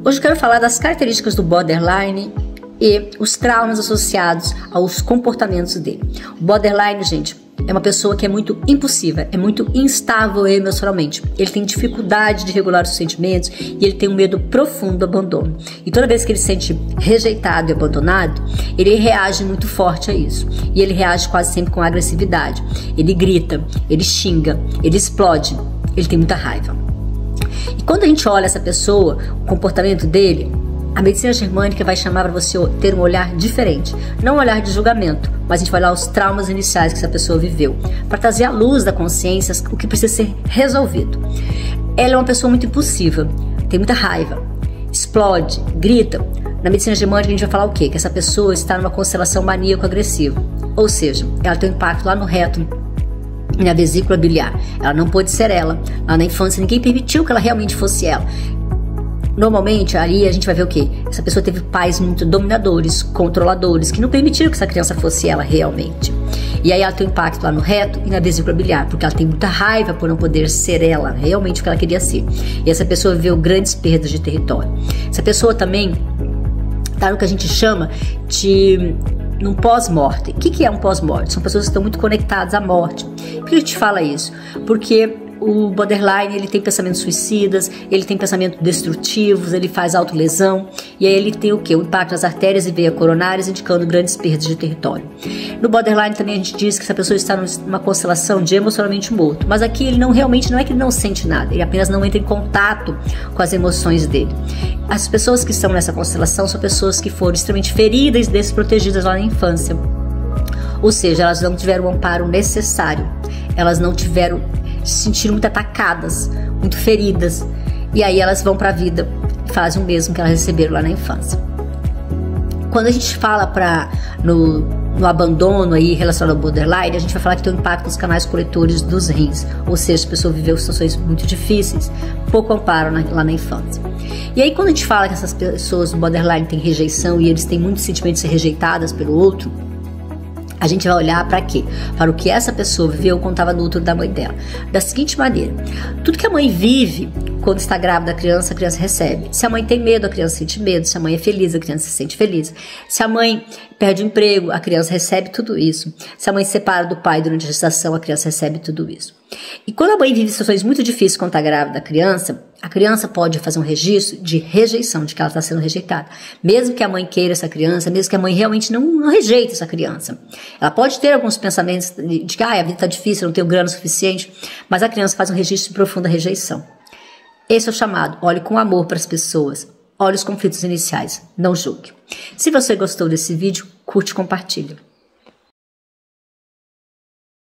Hoje eu quero falar das características do borderline e os traumas associados aos comportamentos dele. O borderline, gente, é uma pessoa que é muito impulsiva, é muito instável emocionalmente. Ele tem dificuldade de regular os sentimentos e ele tem um medo profundo do abandono. E toda vez que ele se sente rejeitado e abandonado, ele reage muito forte a isso. E ele reage quase sempre com agressividade. Ele grita, ele xinga, ele explode, ele tem muita raiva. E quando a gente olha essa pessoa, o comportamento dele, a medicina germânica vai chamar para você ter um olhar diferente. Não um olhar de julgamento, mas a gente vai olhar os traumas iniciais que essa pessoa viveu, para trazer à luz da consciência o que precisa ser resolvido. Ela é uma pessoa muito impulsiva, tem muita raiva, explode, grita. Na medicina germânica a gente vai falar o quê? Que essa pessoa está numa constelação maníaco-agressiva. Ou seja, ela tem um impacto lá no reto e na vesícula biliar. Ela não pôde ser ela. Lá na infância ninguém permitiu que ela realmente fosse ela. Normalmente, ali a gente vai ver o quê? Essa pessoa teve pais muito dominadores, controladores, que não permitiram que essa criança fosse ela realmente. E aí ela tem um impacto lá no reto e na vesícula biliar, porque ela tem muita raiva por não poder ser ela, realmente o que ela queria ser. E essa pessoa viveu grandes perdas de território. Essa pessoa também está no que a gente chama de num pós-morte. O que é um pós-morte? São pessoas que estão muito conectadas à morte. Por que a gente fala isso? Porque o borderline, ele tem pensamentos suicidas, ele tem pensamentos destrutivos, ele faz autolesão, e aí ele tem o quê? O impacto nas artérias e veias coronárias, indicando grandes perdas de território. No borderline também a gente diz que essa pessoa está numa constelação de emocionalmente morto, mas aqui ele não é que ele não sente nada, ele apenas não entra em contato com as emoções dele. As pessoas que estão nessa constelação são pessoas que foram extremamente feridas e desprotegidas lá na infância, ou seja, elas não tiveram o amparo necessário, elas não tiveram, se sentiram muito atacadas, muito feridas, e aí elas vão para a vida e fazem o mesmo que elas receberam lá na infância. Quando a gente fala no abandono aí relacionado ao borderline, a gente vai falar que tem um impacto nos canais coletores dos rins, ou seja, a pessoa viveu situações muito difíceis, pouco amparo lá na infância. E aí quando a gente fala que essas pessoas do borderline têm rejeição e eles têm muitos sentimentos de ser rejeitadas pelo outro, a gente vai olhar para quê? Para o que essa pessoa viveu quando estava no útero da mãe dela. Da seguinte maneira: tudo que a mãe vive quando está grávida, a criança recebe. Se a mãe tem medo, a criança sente medo. Se a mãe é feliz, a criança se sente feliz. Se a mãe perde o emprego, a criança recebe tudo isso. Se a mãe se separa do pai durante a gestação, a criança recebe tudo isso. E quando a mãe vive situações muito difíceis quando está grávida, a criança pode fazer um registro de rejeição, de que ela está sendo rejeitada. Mesmo que a mãe queira essa criança, mesmo que a mãe realmente não rejeite essa criança. Ela pode ter alguns pensamentos de que a vida está difícil, eu não tenho grana suficiente, mas a criança faz um registro de profunda rejeição. Esse é o chamado: olhe com amor para as pessoas, olhe os conflitos iniciais, não julgue. Se você gostou desse vídeo, curte e compartilha.